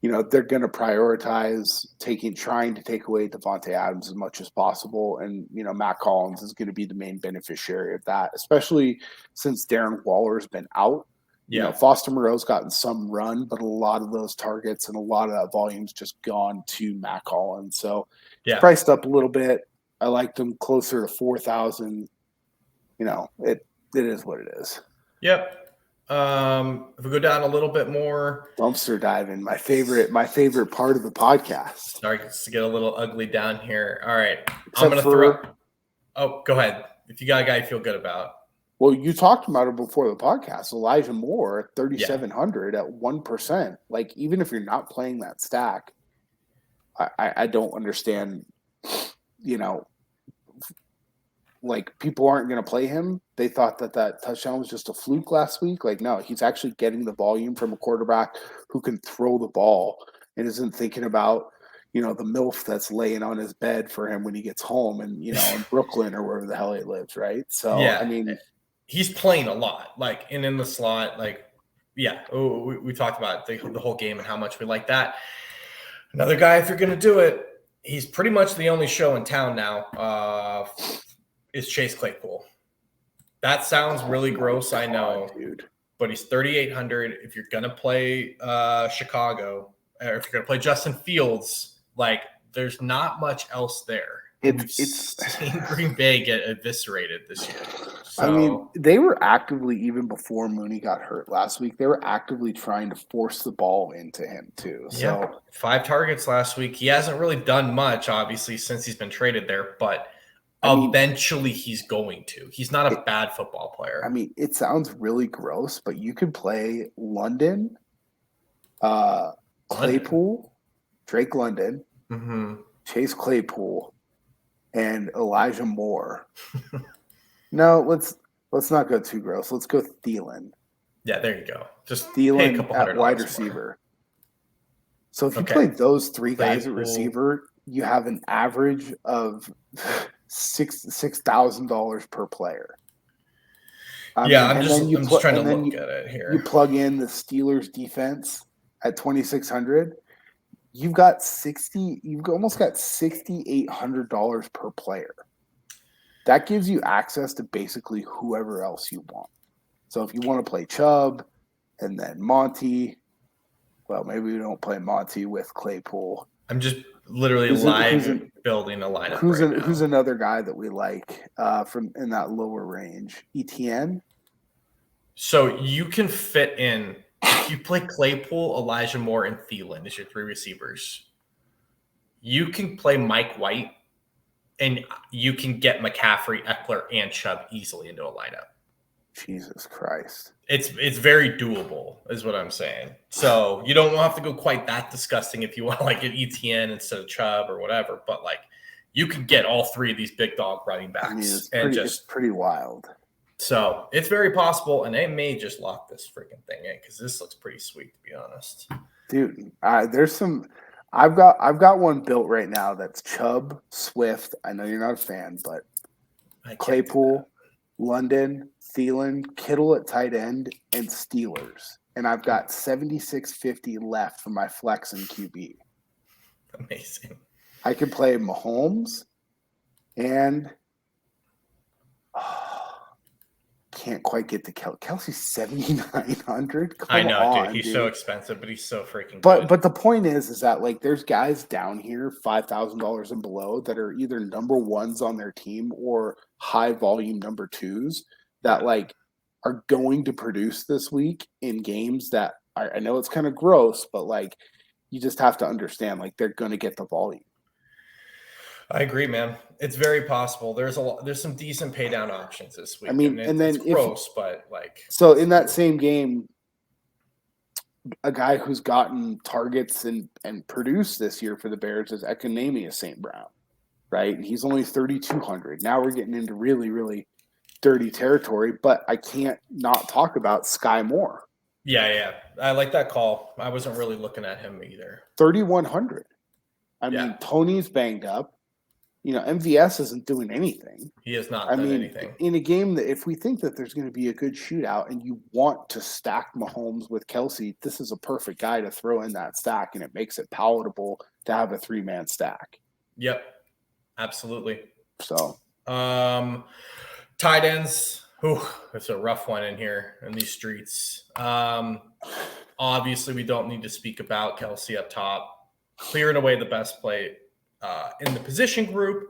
they're going to prioritize trying to take away Devontae Adams as much as possible, and Matt Collins is going to be the main beneficiary of that, especially since Darren Waller's been out. Yeah. Foster Moreau's gotten some run, but a lot of those targets and a lot of that volume's just gone to Matt Collins. So it's priced up a little bit. I like them closer to 4,000. It is what it is. Yep. If we go down a little bit more, dumpster diving, my favorite part of the podcast. Sorry to get a little ugly down here. All right, I'm gonna throw. Oh, go ahead. If you got a guy you feel good about. Well, you talked about it before the podcast. Elijah Moore at 3,700 at 1%. Like, even if you're not playing that stack, I don't understand. Like, people aren't going to play him. They thought that touchdown was just a fluke last week. Like, no, he's actually getting the volume from a quarterback who can throw the ball and isn't thinking about, the MILF that's laying on his bed for him when he gets home and, in Brooklyn or wherever the hell he lives, right? So, yeah, I mean, he's playing a lot, like, and in the slot, like, yeah, we talked about the whole game and how much we like that. Another guy, if you're going to do it, he's pretty much the only show in town now, is Chase Claypool. That sounds really gross, I know, dude. But he's 3,800. If you're gonna play Chicago, or if you're gonna play Justin Fields, like, there's not much else there. It's seen Green Bay get eviscerated this year. So, I mean, they were actively, even before Mooney got hurt last week, they were actively trying to force the ball into him too. So 5 targets last week. He hasn't really done much, obviously, since he's been traded there, but eventually he's going to. He's not a bad football player. I mean, it sounds really gross, but you could play London, Claypool, Drake London, Chase Claypool, and Elijah Moore. No, let's not go too gross. Let's go Thielen. Yeah, there you go. Just Thielen at wide receiver. More. So if you play those 3 guys at receiver, you have an average of $6,000 per player. I'm just trying to look at it here. You plug in the Steelers defense at 2,600. You've almost got $6,800 per player. That gives you access to basically whoever else you want. So if you want to play Chubb and then Monty, well, maybe we don't play Monty with Claypool. I'm just literally building a lineup. Who's another guy that we like from in that lower range? ETN. So you can fit in, if you play Claypool, Elijah Moore, and Thielen as your 3 receivers. You can play Mike White, and you can get McCaffrey, Eckler, and Chubb easily into a lineup. Jesus Christ. It's very doable, is what I'm saying. So you don't have to go quite that disgusting if you want, like, an ETN instead of Chubb or whatever. But, like, you can get all 3 of these big dog running backs. I mean, it's pretty wild. So it's very possible, and they may just lock this freaking thing in because this looks pretty sweet, to be honest. Dude, there's some. I've got one built right now that's Chubb, Swift. I know you're not a fan, but Claypool, London, Thielen, Kittle at tight end, and Steelers. And I've got 7,650 left for my flex and QB. Amazing. I could play Mahomes and can't quite get to Kelsey's 7,900. I know, dude. He's so expensive, but he's so freaking good. But the point is that, like, there's guys down here, $5,000 and below, that are either number 1s on their team or high volume number 2s that, like, are going to produce this week in games that I know it's kind of gross, but, like, you just have to understand, like, they're going to get the volume. I agree, man. It's very possible. There's some decent pay down options this week. I mean, and then it's gross, but, like, so in that same game, a guy who's gotten targets and produced this year for the Bears is Economia St. Brown, right? He's only 3,200. Now we're getting into really, really dirty territory, but I can't not talk about Sky Moore. Yeah. I like that call. I wasn't really looking at him either. 3,100. I mean, Tony's banged up. MVS isn't doing anything. He has not done anything. In a game that if we think that there's going to be a good shootout and you want to stack Mahomes with Kelsey, this is a perfect guy to throw in that stack, and it makes it palatable to have a 3-man stack. Yep, absolutely. So, tight ends. It's a rough one in here in these streets. Obviously, we don't need to speak about Kelsey up top. Clearing away the best play in the position group.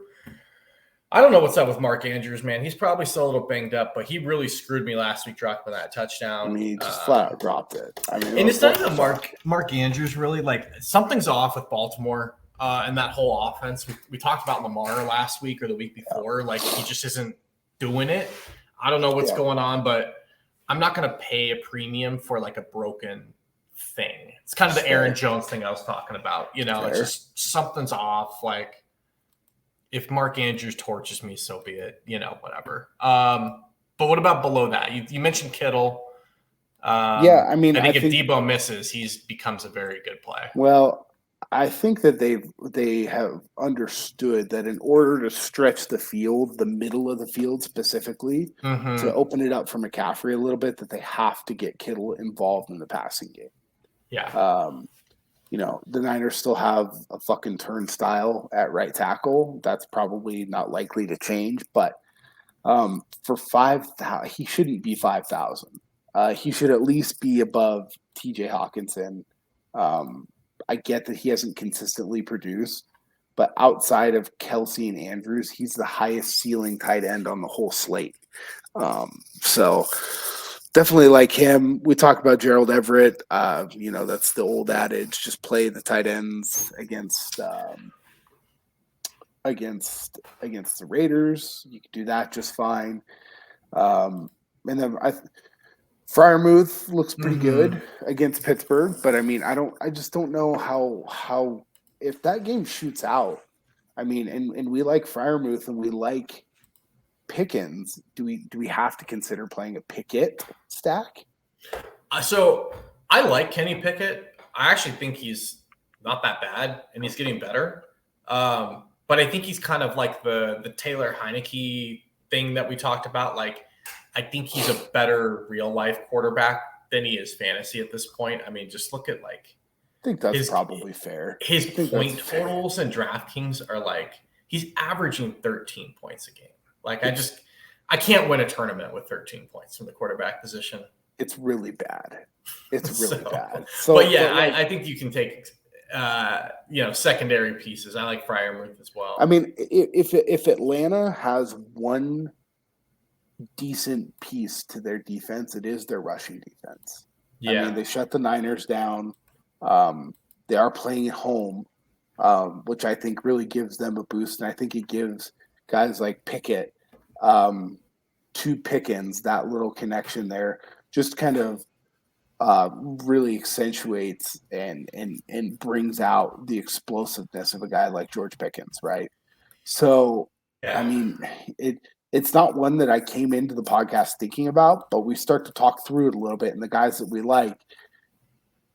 I don't know what's up with Mark Andrews, man. He's probably still a little banged up, but he really screwed me last week dropping that touchdown. He just flat out dropped it. And it's not even Mark Andrews, really. Like, something's off with Baltimore and that whole offense. We talked about Lamar last week or the week before. Like, he just isn't doing it. I don't know what's going on, but I'm not going to pay a premium for, like, a broken thing. It's kind of the Aaron Jones thing I was talking about. It's just something's off. Like, if Mark Andrews torches me, so be it. Whatever. But what about below that? You mentioned Kittle. I think if Debo misses, he becomes a very good play. Well, I think that they have understood that in order to stretch the field, the middle of the field specifically, to open it up for McCaffrey a little bit, that they have to get Kittle involved in the passing game. Yeah. The Niners still have a fucking turnstile at right tackle. That's probably not likely to change, but for 5,000, he shouldn't be 5,000. He should at least be above TJ Hawkinson. I get that he hasn't consistently produced, but outside of Kelsey and Andrews, he's the highest ceiling tight end on the whole slate. So definitely like him. We talk about Gerald Everett. That's the old adage: just play the tight ends against the Raiders. You can do that just fine. And then Freiermuth looks pretty good against Pittsburgh, but I just don't know how if that game shoots out. And we like Freiermuth and we like Pickens. Do we have to consider playing a Pickett stack? So I like Kenny Pickett. I actually think he's not that bad, and he's getting better. But I think he's kind of like the Taylor Heineke thing that we talked about. Like, I think he's a better real life quarterback than he is fantasy at this point. Just look at I think that's probably fair. His point totals and DraftKings are he's averaging 13 points a game. I can't win a tournament with 13 points from the quarterback position. It's really bad. It's really bad. I think you can take secondary pieces. I like Freiermuth as well. If Atlanta has one decent piece to their defense, it is their rushing defense. Yeah. They shut the Niners down. They are playing at home, which I think really gives them a boost. And I think it gives guys like Pickett to Pickens, that little connection there just kind of really accentuates and brings out the explosiveness of a guy like George Pickens, right? So, it's not one that I came into the podcast thinking about, but we start to talk through it a little bit. And the guys that we like,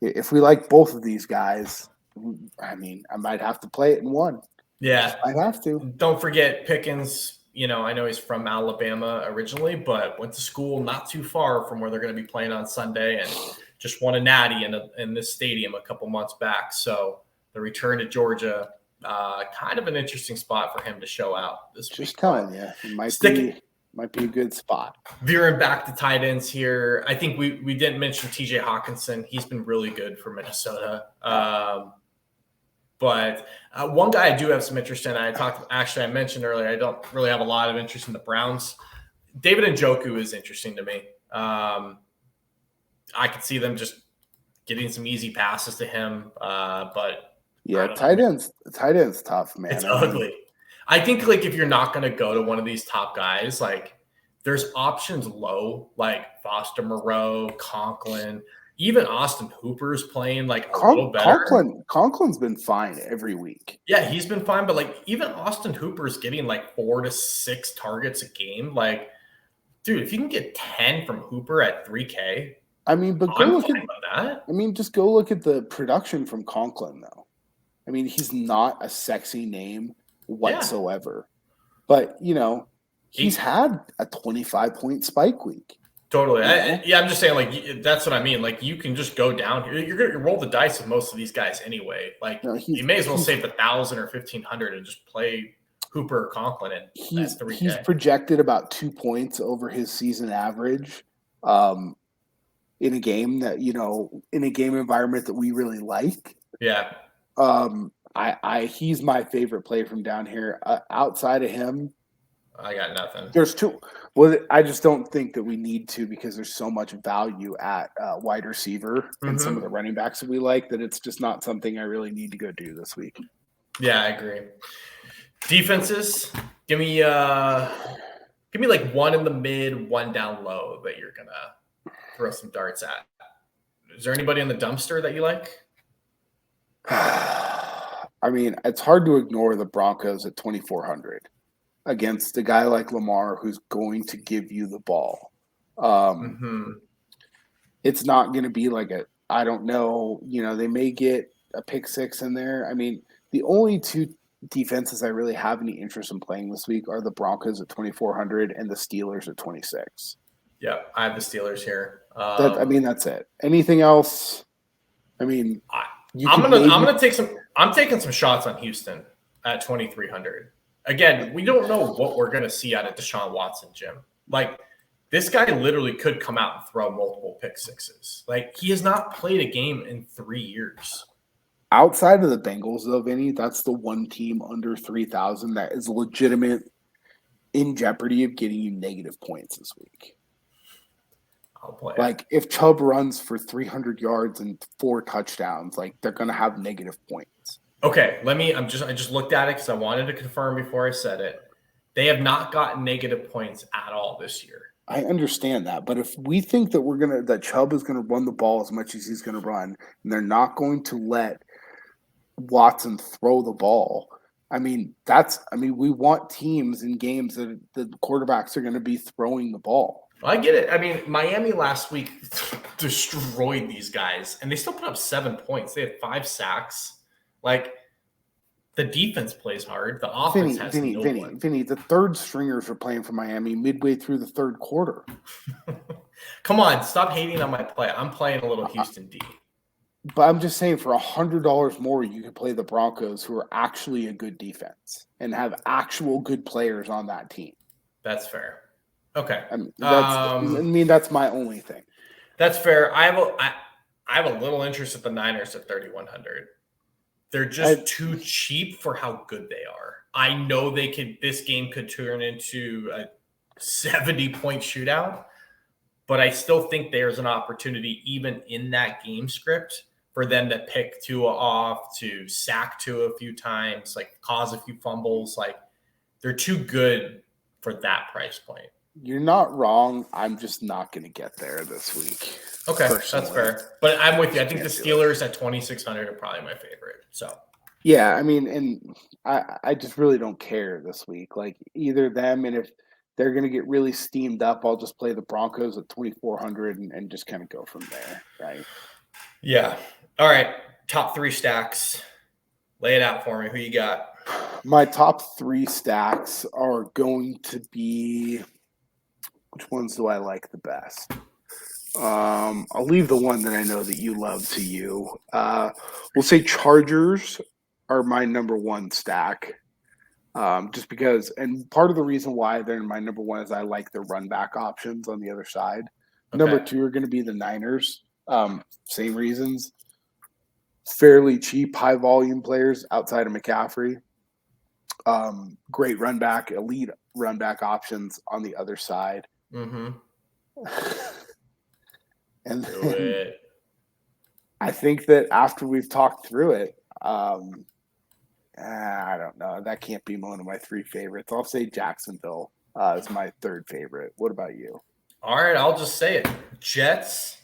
if we like both of these guys, I might have to play it in one. Yeah. I have to. Don't forget Pickens. I know he's from Alabama originally, but went to school not too far from where they're going to be playing on Sunday and just won a natty in this stadium a couple months back. So the return to Georgia, kind of an interesting spot for him to show out this week. Just telling you, it might be a good spot. Veering back to tight ends here, I think we didn't mention TJ Hawkinson. He's been really good for Minnesota. But one guy I do have some interest in, I mentioned earlier, I don't really have a lot of interest in the Browns. David Njoku is interesting to me. I could see them just getting some easy passes to him, but yeah, tight end's tough, man. It's ugly. I think if you're not going to go to one of these top guys, there's options low, like Foster Moreau, Conklin. even Austin Hooper's playing like a little better. Conklin's been fine every week. Yeah, he's been fine, but like even Austin Hooper's getting like 4 to 6 targets a game. Like, dude, if you can get 10 from Hooper at 3K, I mean, but I'm fine with that. I mean, just go look at the production from Conklin, though. I mean, he's not a sexy name whatsoever. Yeah. But, he's had a 25-point spike week. Totally. I'm just saying, like, that's what I mean. Like, you can just go down here. You're going to roll the dice with most of these guys anyway. Like, you may as well save 1,000 or 1,500 and just play Hooper or Conklin. And he's projected about 2 points over his season average in a game that, in a game environment that we really like. Yeah. He's my favorite play from down here. Outside of him, I got nothing. There's two. Well, I just don't think that we need to because there's so much value at wide receiver and some of the running backs that we like that it's just not something I really need to go do this week. Yeah, I agree. Defenses, give me like one in the mid, one down low that you're gonna throw some darts at. Is there anybody in the dumpster that you like? I mean, it's hard to ignore the Broncos at 2,400. Against a guy like Lamar who's going to give you the ball. It's not going to be like I don't know, they may get a pick six in there. I mean, the only two defenses I really have any interest in playing this week are the Broncos at 2,400 and the Steelers at 26. Yeah, I have the Steelers here. That's it. Anything else? I mean, I'm taking some shots on Houston at 2,300. Again, we don't know what we're going to see out of Deshaun Watson, Jim. Like, this guy literally could come out and throw multiple pick sixes. Like, he has not played a game in 3 years. Outside of the Bengals, though, Vinny, that's the one team under 3,000 that is legitimate in jeopardy of getting you negative points this week. I'll play like, if Chubb runs for 300 yards and 4 touchdowns, like, they're going to have negative points. Okay, I just looked at it because I wanted to confirm before I said it. They have not gotten negative points at all this year. I understand that, but if we think that that Chubb is gonna run the ball as much as he's gonna run, and they're not going to let Watson throw the ball, we want teams in games that the quarterbacks are going to be throwing the ball. I get it. I mean, Miami last week destroyed these guys, and they still put up 7 points. They had 5 sacks. Like, the defense plays hard. The offense has no one. Vinny, the third stringers are playing for Miami midway through the third quarter. Come on, stop hating on my play. I'm playing a little Houston D. But I'm just saying, for $100 more, you could play the Broncos, who are actually a good defense and have actual good players on that team. That's fair. Okay. That's my only thing. That's fair. I have a little interest at the Niners at 3,100. They're just too cheap for how good they are. I know this game could turn into a 70-point shootout, but I still think there's an opportunity even in that game script for them to pick Tua off, to sack Tua a few times, like cause a few fumbles. Like, they're too good for that price point. You're not wrong. I'm just not going to get there this week. Okay, personally. That's fair. But I'm with you. I think the Steelers at 2,600 are probably my favorite. So, yeah, and I just really don't care this week. Like, either them, and if they're going to get really steamed up, I'll just play the Broncos at 2,400 and just kind of go from there, right? Yeah. All right. Top 3 stacks. Lay it out for me. Who you got? My top 3 stacks are going to be – which ones do I like the best? I'll leave the one that I know that you love to you. We'll say Chargers are my number 1 stack. Just because, and part of the reason why they're my number 1 is I like their run back options on the other side. Okay. Number 2 are going to be the Niners. Same reasons. Fairly cheap, high volume players outside of McCaffrey. Great run back, elite run back options on the other side. Mm-hmm. And then I think that after we've talked through it, I don't know. That can't be one of my 3 favorites. I'll say Jacksonville is my 3rd favorite. What about you? All right, I'll just say it. Jets.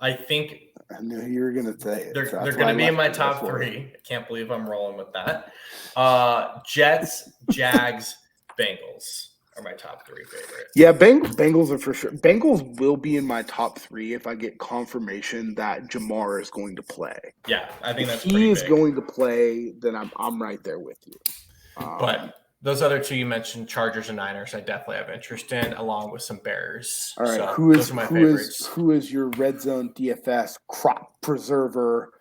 I think I knew you were going to say it. they're going to be in my top 3. I can't believe I'm rolling with that. Jets, Jags, Bengals are my top 3 favorites. Yeah, Bengals are for sure. Bengals will be in my top 3 if I get confirmation that Jamar is going to play. Yeah, I think that's if pretty he is big. going to play, then I'm right there with you. But those other 2 you mentioned, Chargers and Niners, I definitely have interest in, along with some Bears. All right, so those are my favorites. Who is your red zone DFS crop preserver,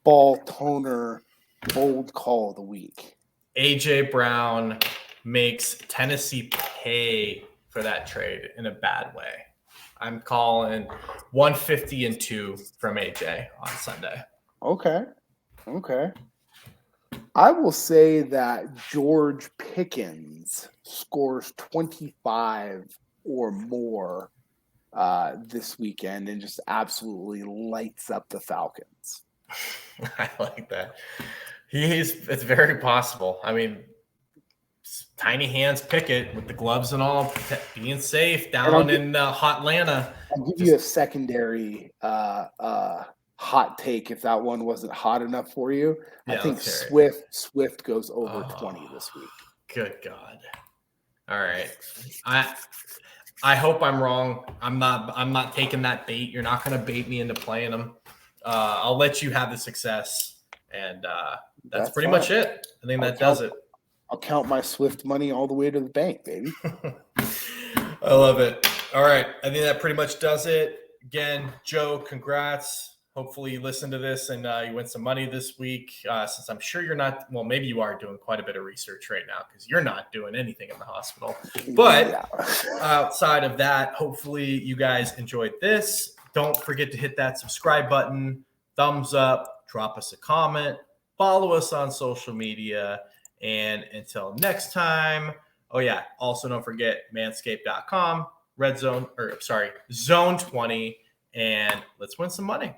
ball toner, bold call of the week? AJ Brown makes Tennessee pay for that trade in a bad way. I'm calling 150-2 from AJ on Sunday. Okay. I will say that George Pickens scores 25 or more this weekend and just absolutely lights up the Falcons. I like that. It's very possible. I mean, tiny hands Pickett with the gloves and all, being safe down in hot Atlanta. I'll give you a secondary hot take if that one wasn't hot enough for you. Yeah, I think Swift goes over 20 this week. Good God. All right. I hope I'm wrong. I'm not taking that bait. You're not going to bait me into playing them. I'll let you have the success. And that's pretty much it. I think that does it. I'll count my Swift money all the way to the bank, baby. I love it. All right. I think that pretty much does it. Again, Joe, congrats. Hopefully you listen to this and you win some money this week, since I'm sure you're not – well, maybe you are doing quite a bit of research right now because you're not doing anything in the hospital. But outside of that, hopefully you guys enjoyed this. Don't forget to hit that subscribe button, thumbs up, drop us a comment, follow us on social media. And until next time, also don't forget manscaped.com, Zone 20, and let's win some money.